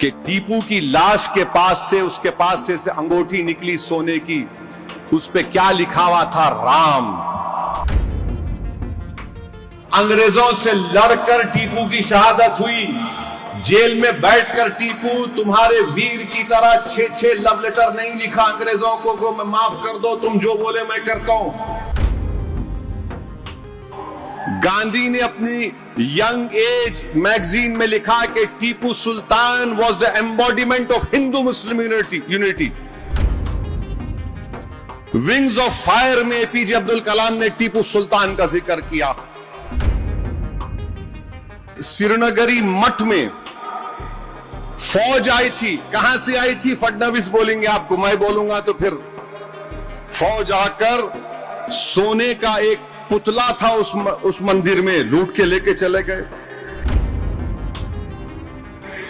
कि टीपू की लाश के पास से, उसके पास से अंगूठी निकली सोने की, उस पे क्या लिखा हुआ था? राम। अंग्रेजों से लड़कर टीपू की शहादत हुई। जेल में बैठकर टीपू तुम्हारे वीर की तरह 6-6 लव लेटर नहीं लिखा अंग्रेजों को मैं माफ कर दो, तुम जो बोले मैं करता हूं। गांधी ने अपनी यंग एज मैगजीन में लिखा कि Tipu Sultan was the embodiment of Hindu Muslim unity. Wings of fire में एपीजे अब्दुल कलाम ने टीपू सुल्तान का जिक्र किया। श्रीनगरी मठ में फौज आई थी। कहां से आई थी फडणवीस बोलेंगे आपको, मैं बोलूंगा तो फिर। फौज आकर सोने का एक पुतला था उस मंदिर में, लूट के लेके चले गए।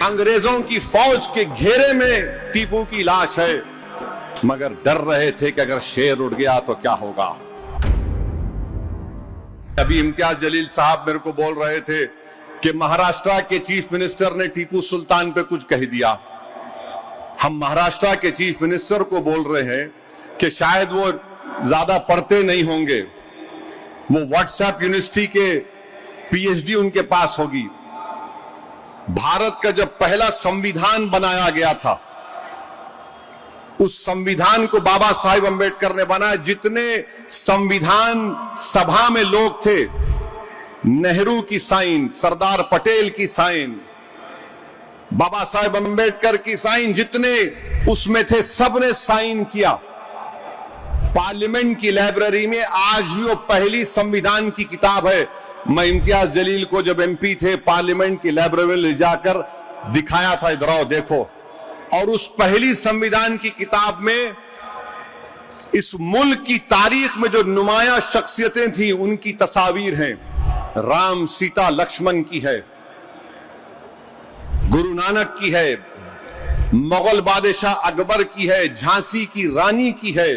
अंग्रेजों की फौज के घेरे में टीपू की लाश है, मगर डर रहे थे कि अगर शेर उड़ गया तो क्या होगा। अभी इम्तियाज जलील साहब मेरे को बोल रहे थे कि महाराष्ट्र के चीफ मिनिस्टर ने टीपू सुल्तान पे कुछ कह दिया। हम महाराष्ट्र के चीफ मिनिस्टर को बोल रहे हैं कि शायद वो ज्यादा पढ़ते नहीं होंगे, वो व्हाट्सएप यूनिवर्सिटी के पीएचडी उनके पास होगी। भारत का जब पहला संविधान बनाया गया था, उस संविधान को बाबा साहिब अंबेडकर ने बनाया। जितने संविधान सभा में लोग थे, नेहरू की साइन, सरदार पटेल की साइन, बाबा साहेब अंबेडकर की साइन, जितने उसमें थे सबने साइन किया। पार्लियामेंट की लाइब्रेरी में आज भी वो पहली संविधान की किताब है। मैं इम्तियाज जलील को जब एमपी थे पार्लियामेंट की लाइब्रेरी में ले जाकर दिखाया था, इधर आओ देखो। और उस पहली संविधान की किताब में इस मुल्क की तारीख में जो नुमाया शख्सियतें थी उनकी तस्वीर हैं। राम, सीता, लक्ष्मण की है, गुरु नानक की है, मुगल बादशाह अकबर की है, झांसी की रानी की है,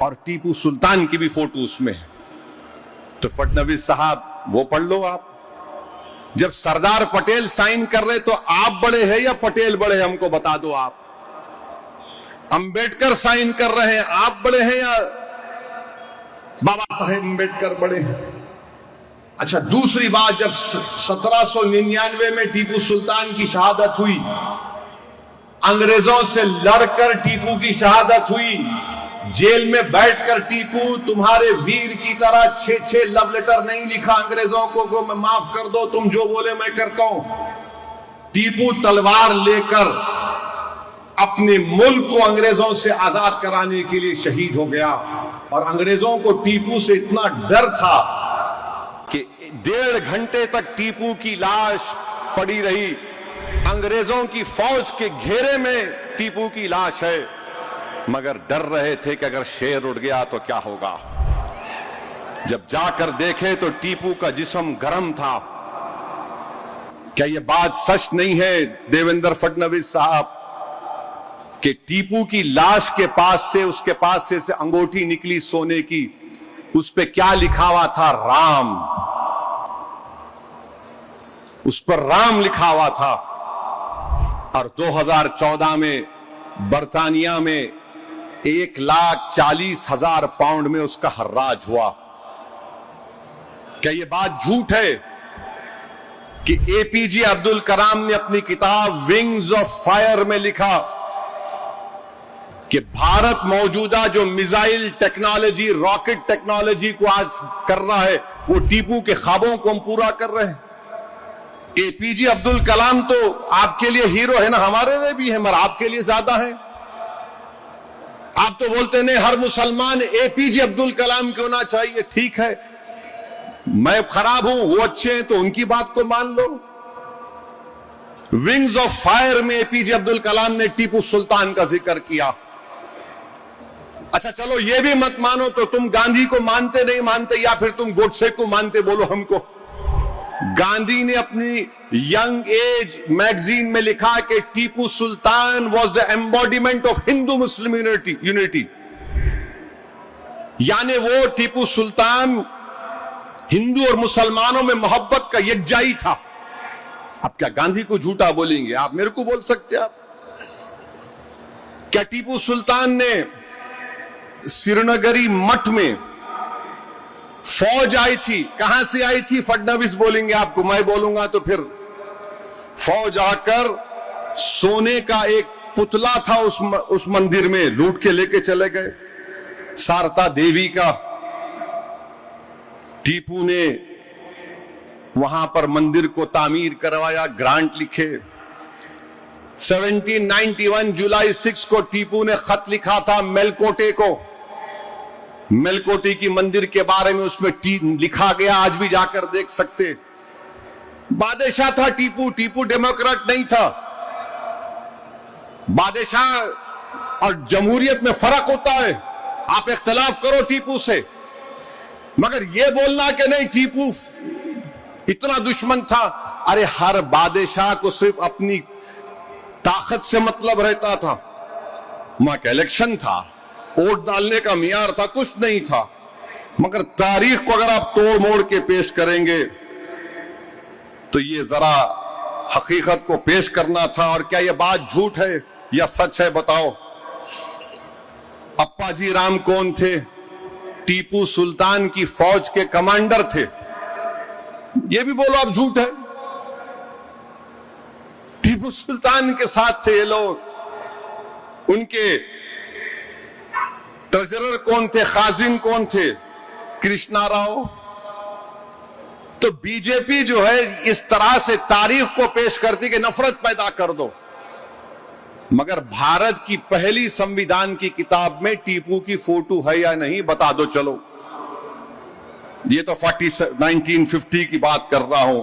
और टीपू सुल्तान की भी फोटो उसमें है। तो फडणवीस साहब वो पढ़ लो आप। जब सरदार पटेल साइन कर रहे तो आप बड़े हैं या पटेल बड़े हैं, हमको बता दो आप। अंबेडकर साइन कर रहे हैं, आप बड़े हैं या बाबा साहेब अंबेडकर बड़े हैं? अच्छा, दूसरी बात, जब 1799 में टीपू सुल्तान की शहादत हुई, अंग्रेजों से लड़कर टीपू की शहादत हुई। जेल में बैठकर टीपू तुम्हारे वीर की तरह 6-6 लव लेटर नहीं लिखा अंग्रेजों को मैं माफ कर दो, तुम जो बोले मैं करता हूं। टीपू तलवार लेकर अपने मुल्क को अंग्रेजों से आजाद कराने के लिए शहीद हो गया। और अंग्रेजों को टीपू से इतना डर था कि 1.5 घंटे तक टीपू की लाश पड़ी रही। अंग्रेजों की फौज के घेरे में टीपू की लाश है, मगर डर रहे थे कि अगर शेर उड़ गया तो क्या होगा। जब जाकर देखे तो टीपू का जिस्म गर्म था। क्या यह बात सच नहीं है देवेंद्र फडणवीस साहब कि टीपू की लाश के पास से, उसके पास से अंगूठी निकली सोने की, उस पे क्या लिखा हुआ था? राम। उस पर राम लिखा हुआ था। और 2014 में बर्तानिया में 1,40,000 पाउंड में उसका हर्राज हुआ। क्या यह बात झूठ है कि एपीजे अब्दुल कलाम ने अपनी किताब विंग्स ऑफ फायर में लिखा कि भारत मौजूदा जो मिसाइल टेक्नोलॉजी, रॉकेट टेक्नोलॉजी को आज कर रहा है, वो टीपू के ख्वाबों को हम पूरा कर रहे हैं। एपीजे अब्दुल कलाम तो आपके लिए हीरो है ना, हमारे लिए भी है, मगर आपके लिए ज्यादा है। आप तो बोलते नहीं हर मुसलमान एपीजे अब्दुल कलाम को होना चाहिए। ठीक है, मैं खराब हूं, वो अच्छे हैं, तो उनकी बात को मान लो। विंग्स ऑफ फायर में एपीजे अब्दुल कलाम ने टीपू सुल्तान का जिक्र किया। अच्छा चलो ये भी मत मानो तो तुम गांधी को मानते नहीं मानते, या फिर तुम गोडसे को मानते, बोलो हमको। गांधी ने अपनी यंग एज मैगजीन में लिखा कि Tipu Sultan was the embodiment of Hindu Muslim unity. यानी वो टीपू सुल्तान हिंदू और मुसलमानों में मोहब्बत का यकजाई था। अब क्या गांधी को झूठा बोलेंगे? आप मेरे को बोल सकते हैं? आप क्या टीपू सुल्तान ने श्रीनगरी मठ में फौज आई थी? कहां से आई थी? फडणवीस बोलेंगे आपको, मैं बोलूंगा तो फिर फौज आकर सोने का एक पुतला था उस मंदिर में लूट के लेके चले गए, शारदा देवी का। टीपू ने वहां पर मंदिर को तामीर करवाया, ग्रांट लिखे। 1791 जुलाई 6 को टीपू ने खत लिखा था मेलकोटे को। मेलकोटे की मंदिर के बारे में उसमें लिखा गया, आज भी जाकर देख सकते। बादशाह था टीपू, टीपू डेमोक्रेट नहीं था। बादशाह और जमहूरियत में फर्क होता है। आप इख्तलाफ करो टीपू से, मगर यह बोलना कि नहीं टीपू इतना दुश्मन था। अरे हर बादशाह को सिर्फ अपनी ताकत से मतलब रहता था। वहां का इलेक्शन था, वोट डालने का मियार था, कुछ नहीं था। मगर तारीख को अगर आप तोड़ मोड़ के पेश करेंगे तो ये जरा हकीकत को पेश करना था। और क्या ये बात झूठ है या सच है? बताओ। अप्पाजी राम कौन थे? टीपू सुल्तान की फौज के कमांडर थे। ये भी बोलो आप झूठ है? टीपू सुल्तान के साथ थे ये लोग। उनके ट्रेजरर कौन थे? खाजिन कौन थे? कृष्णा राव। तो बीजेपी जो है इस तरह से तारीख को पेश करती कि नफरत पैदा कर दो। मगर भारत की पहली संविधान की किताब में टीपू की फोटो है या नहीं? बता दो। चलो, ये तो 1950 की बात कर रहा हूं।